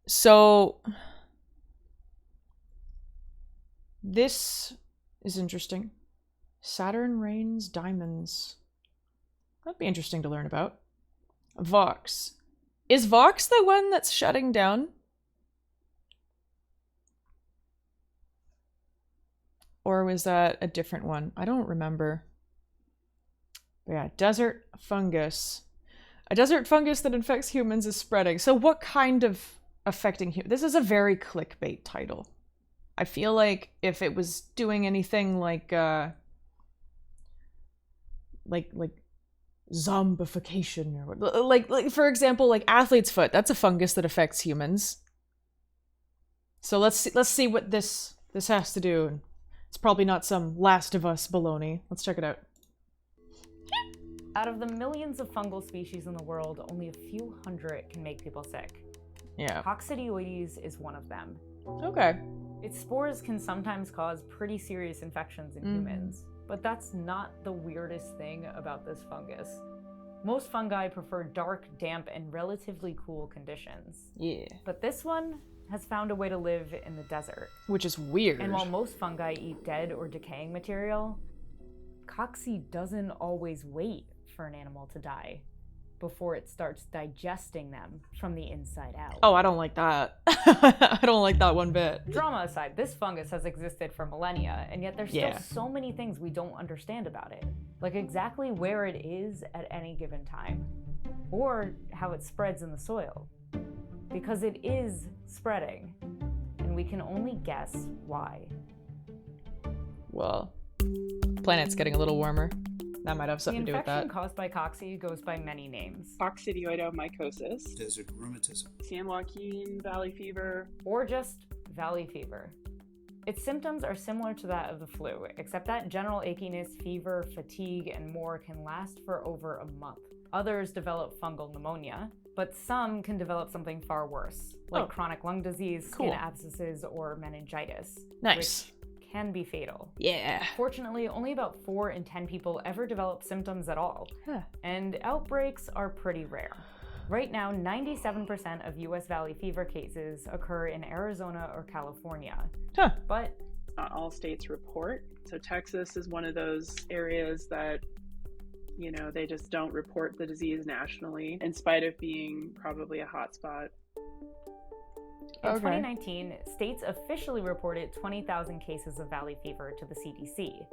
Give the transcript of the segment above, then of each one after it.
So this is interesting. Saturn rains diamonds. That'd be interesting to learn about. Vox. Is Vox the one that's shutting down? Or was that a different one? I don't remember. But yeah, desert fungus. A desert fungus that infects humans is spreading. So what kind of affecting humans? This is a very clickbait title. I feel like if it was doing anything like zombification or like for example, like athlete's foot, that's a fungus that affects humans. So let's see what this has to do. It's probably not some Last of Us baloney. Let's check it out. Out of the millions of fungal species in the world, only a few hundred can make people sick. Yeah. Coccidioides is one of them. Okay. Its spores can sometimes cause pretty serious infections in humans, but that's not the weirdest thing about this fungus. Most fungi prefer dark, damp, and relatively cool conditions. Yeah. But this one has found a way to live in the desert. Which is weird. And while most fungi eat dead or decaying material, Cocci doesn't always wait for an animal to die before it starts digesting them from the inside out. Oh, I don't like that. I don't like that one bit. Drama aside, this fungus has existed for millennia, and yet there's still so many things we don't understand about it. Like exactly where it is at any given time, or how it spreads in the soil. Because it is spreading, and we can only guess why. Well, the planet's getting a little warmer. That might have something to do with that. The infection caused by Cocci goes by many names. Coccidioidomycosis, desert rheumatism, San Joaquin Valley fever, or just valley fever. Its symptoms are similar to that of the flu, except that general achiness, fever, fatigue, and more can last for over a month. Others develop fungal pneumonia, but some can develop something far worse, like chronic lung disease, skin abscesses, or meningitis. Nice. Which can be fatal. Yeah. Fortunately, only about 4 in 10 people ever develop symptoms at all, and outbreaks are pretty rare. Right now, 97% of US valley fever cases occur in Arizona or California. But not all states report. So Texas is one of those areas that, you know, they just don't report the disease nationally, in spite of being probably a hotspot. In 2019, states officially reported 20,000 cases of valley fever to the CDC.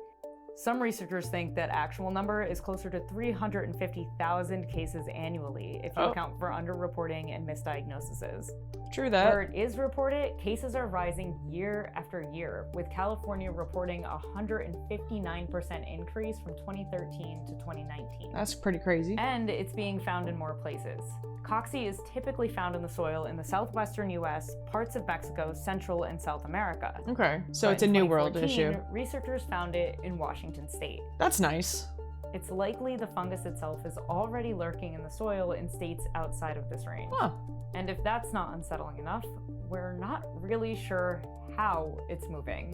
Some researchers think that actual number is closer to 350,000 cases annually if you account for underreporting and misdiagnoses. True that. Where it is reported, cases are rising year after year, with California reporting a 159% increase from 2013 to 2019. That's pretty crazy. And it's being found in more places. Cocci is typically found in the soil in the southwestern US, parts of Mexico, Central and South America. Okay, so it's a New World issue. Researchers found it in Washington state. That's nice. It's likely the fungus itself is already lurking in the soil in states outside of this range. And if that's not unsettling enough, we're not really sure how it's moving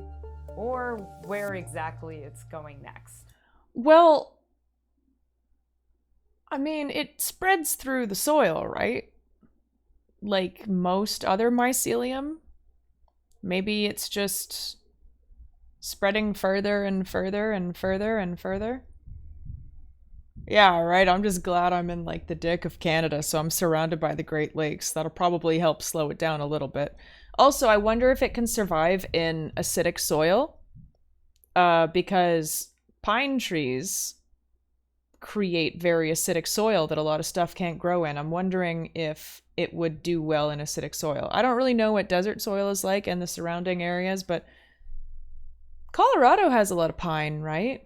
or where exactly it's going next. Well, I mean, it spreads through the soil, right? Like most other mycelium. Maybe it's just spreading further and further and further and further. Yeah, right. I'm just glad I'm in like the dick of Canada, so I'm surrounded by the Great Lakes. That'll probably help slow it down a little bit. Also, I wonder if it can survive in acidic soil, because pine trees create very acidic soil that a lot of stuff can't grow in. I'm wondering if it would do well in acidic soil. I don't really know what desert soil is like in the surrounding areas, but Colorado has a lot of pine, right?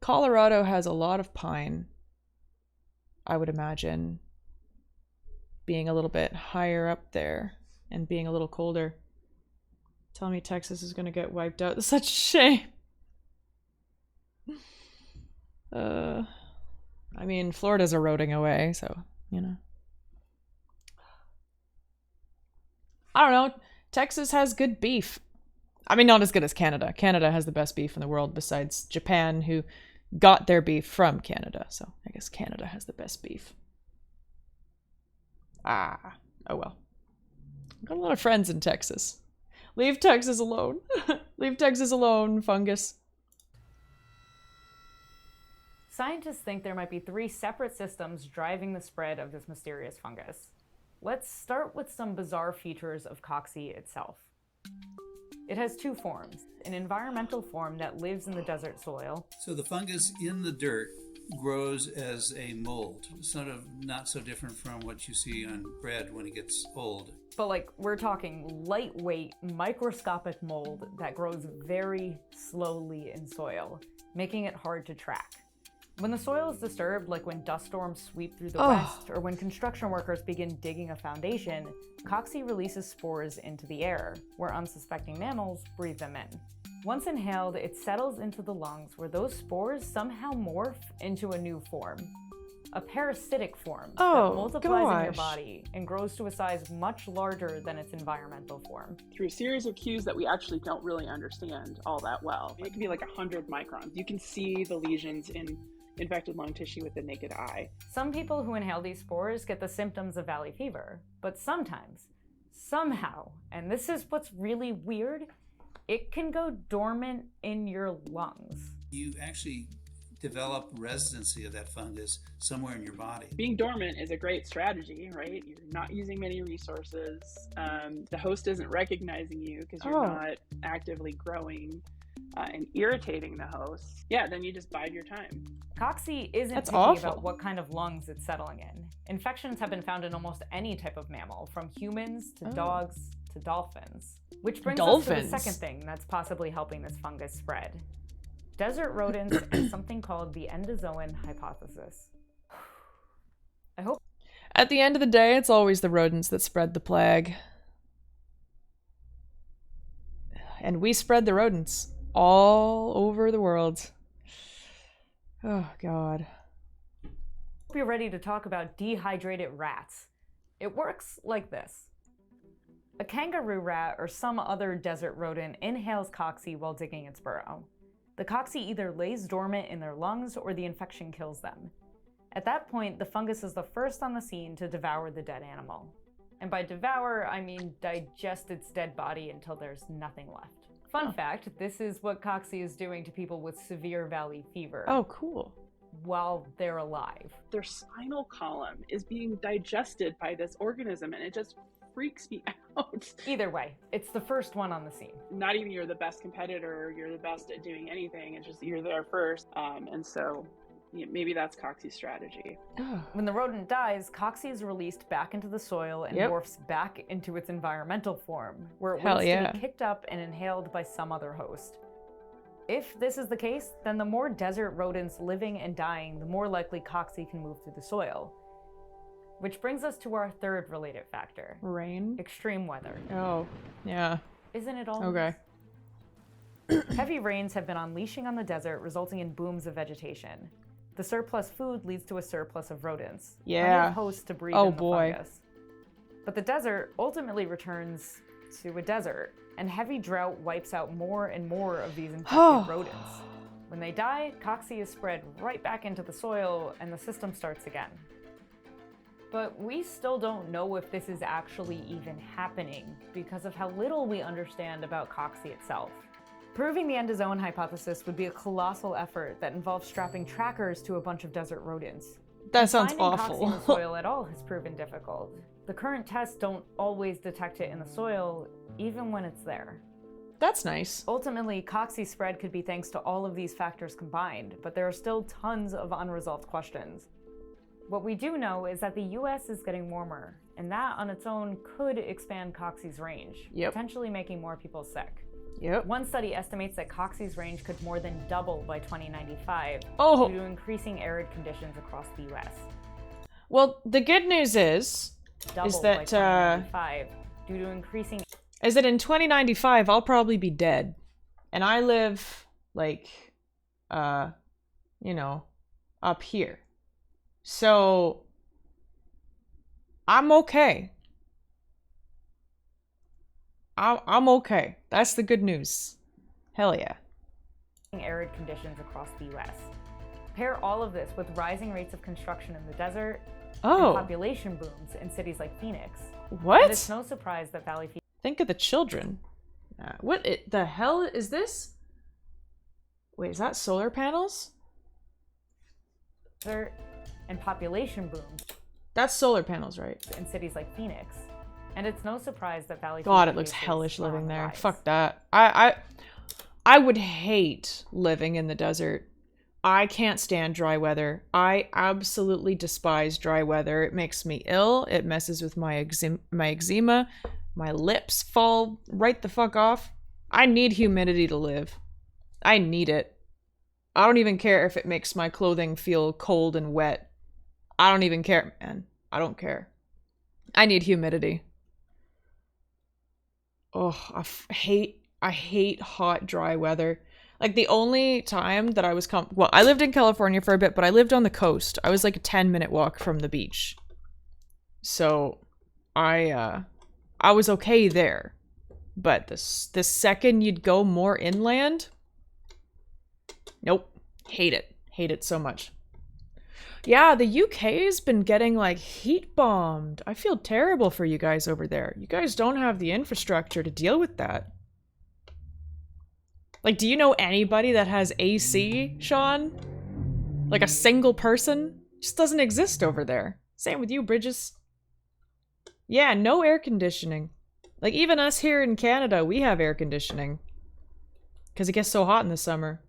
Colorado has a lot of pine, I would imagine, being a little bit higher up there and being a little colder. Tell me Texas is going to get wiped out. That's such a shame. I mean, Florida's eroding away, so, you know. I don't know. Texas has good beef. I mean, not as good as Canada. Canada has the best beef in the world besides Japan, who got their beef from Canada. So I guess Canada has the best beef. Ah. Oh well. I've got a lot of friends in Texas. Leave Texas alone. Leave Texas alone, fungus. Scientists think there might be 3 separate systems driving the spread of this mysterious fungus. Let's start with some bizarre features of cocci itself. It has 2 forms, an environmental form that lives in the desert soil. So the fungus in the dirt grows as a mold, sort of not so different from what you see on bread when it gets old. But like, we're talking lightweight, microscopic mold that grows very slowly in soil, making it hard to track. When the soil is disturbed, like when dust storms sweep through the west, or when construction workers begin digging a foundation, cocci releases spores into the air, where unsuspecting mammals breathe them in. Once inhaled, it settles into the lungs, where those spores somehow morph into a new form. A parasitic form that multiplies in your body and grows to a size much larger than its environmental form. Through a series of cues that we actually don't really understand all that well. It can be like 100 microns. You can see the lesions in infected lung tissue with the naked eye. Some people who inhale these spores get the symptoms of valley fever, but sometimes, somehow, and this is what's really weird, it can go dormant in your lungs. You actually develop residency of that fungus somewhere in your body. Being dormant is a great strategy, right? You're not using many resources. The host isn't recognizing you because you're not actively growing and irritating the host. Yeah, then you just bide your time. Cocci isn't picky about what kind of lungs it's settling in. Infections have been found in almost any type of mammal, from humans to dogs to dolphins. Which brings us to the second thing that's possibly helping this fungus spread. Desert rodents and something called the endozoan hypothesis. I hope. At the end of the day, it's always the rodents that spread the plague. And we spread the rodents all over the world. Oh, God. Hope you're ready to talk about dehydrated rats. It works like this. A kangaroo rat or some other desert rodent inhales cocci while digging its burrow. The cocci either lays dormant in their lungs or the infection kills them. At that point, the fungus is the first on the scene to devour the dead animal. And by devour, I mean digest its dead body until there's nothing left. Fun fact, this is what cocci is doing to people with severe valley fever. Oh, cool. While they're alive. Their spinal column is being digested by this organism, and it just freaks me out. Either way, it's the first one on the scene. Not even you're the best competitor, you're the best at doing anything, it's just you're there first. And so maybe that's cocci's strategy. When the rodent dies, cocci is released back into the soil and morphs back into its environmental form, where it waits to be kicked up and inhaled by some other host. If this is the case, then the more desert rodents living and dying, the more likely cocci can move through the soil. Which brings us to our third related factor. Rain? Extreme weather. Oh, yeah. Isn't it all? Okay. Heavy rains have been unleashing on the desert, resulting in booms of vegetation. The surplus food leads to a surplus of rodents. Yeah. Plenty of hosts to breed in the fungus. But the desert ultimately returns to a desert, and heavy drought wipes out more and more of these infected rodents. When they die, cocci is spread right back into the soil, and the system starts again. But we still don't know if this is actually even happening because of how little we understand about cocci itself. Proving the endozoan hypothesis would be a colossal effort that involves strapping trackers to a bunch of desert rodents. That sounds awful. Finding cocci in the soil at all has proven difficult. The current tests don't always detect it in the soil, even when it's there. That's nice. Ultimately, cocci spread could be thanks to all of these factors combined, but there are still tons of unresolved questions. What we do know is that the US is getting warmer, and that on its own could expand cocci's range, potentially making more people sick. One study estimates that cocci's range could more than double by 2095 due to increasing arid conditions across the US. Well, the good news is that due to increasing is that in 2095 I'll probably be dead, and I live like up here, so I'm okay. I'm okay. That's the good news. Hell yeah. Arid conditions across the US. Pair all of this with rising rates of construction in the desert, Oh. population booms in cities like Phoenix. What? And it's no surprise that valley fever. Think of the children. The hell is this? Wait, is that solar panels? And population booms That's solar panels, right? in cities like Phoenix. And it's no surprise that valley God, fever it looks cases hellish are on living the there. rise. Fuck that. I would hate living in the desert. I can't stand dry weather. I absolutely despise dry weather. It makes me ill. It messes with my eczema. My lips fall right the fuck off. I need humidity to live. I need it. I don't even care if it makes my clothing feel cold and wet. I don't even care, man. I don't care. I need humidity. Oh, I hate hot, dry weather. Like, the only time that I was well, I lived in California for a bit, but I lived on the coast. I was like a 10-minute walk from the beach. So, I was okay there. But the second you'd go more inland, nope. Hate it. Hate it so much. Yeah, the UK's been getting, like, heat bombed. I feel terrible for you guys over there. You guys don't have the infrastructure to deal with that. Like, do you know anybody that has AC, Sean? Like a single person? Just doesn't exist over there. Same with you, Bridges. Yeah, no air conditioning. Like, even us here in Canada, we have air conditioning. Because it gets so hot in the summer.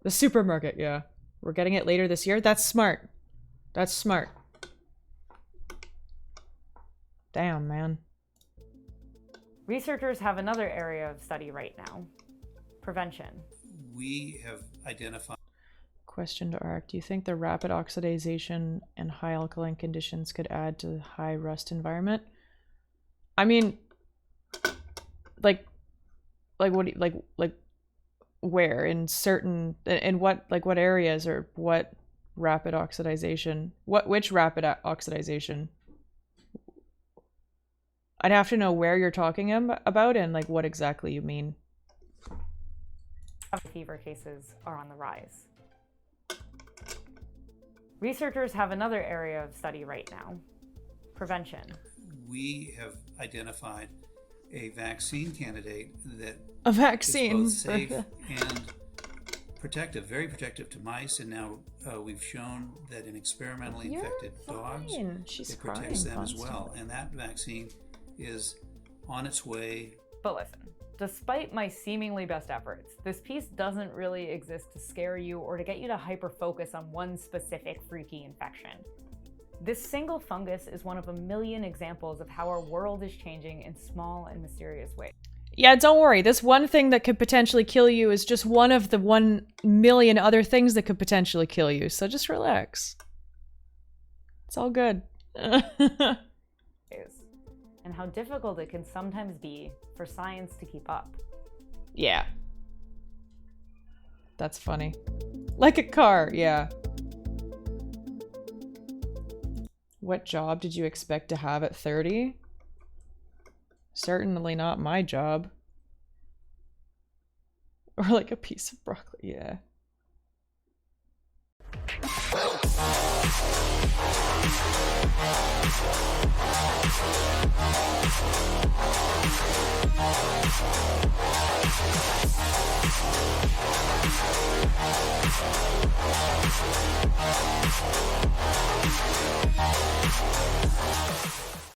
The supermarket, yeah. We're getting it later this year? That's smart. That's smart. Damn, man. Researchers have another area of study right now. Prevention. We have identified. Question to Ark. Do you think the rapid oxidization and high alkaline conditions could add to the high rust environment? I mean, like what do you, like where in certain, in what, like what areas or what rapid oxidization? Which rapid oxidization? I'd have to know where you're talking about and like what exactly you mean. Fever cases are on the rise. Researchers have another area of study right now. Prevention. We have identified a vaccine candidate that A vaccine. is both safe and protective, very protective to mice, and now we've shown that in experimentally infected dogs, She's it protects crying them as well. constantly. And that vaccine is on its way. But listen, despite my seemingly best efforts, this piece doesn't really exist to scare you or to get you to hyper-focus on one specific freaky infection. This single fungus is one of a million examples of how our world is changing in small and mysterious ways. Yeah, don't worry. This one thing that could potentially kill you is just one of the 1 million other things that could potentially kill you. So just relax. It's all good. And how difficult it can sometimes be for science to keep up. Yeah. That's funny. Like a car, yeah. What job did you expect to have at 30? Certainly not my job. Or like a piece of broccoli, yeah.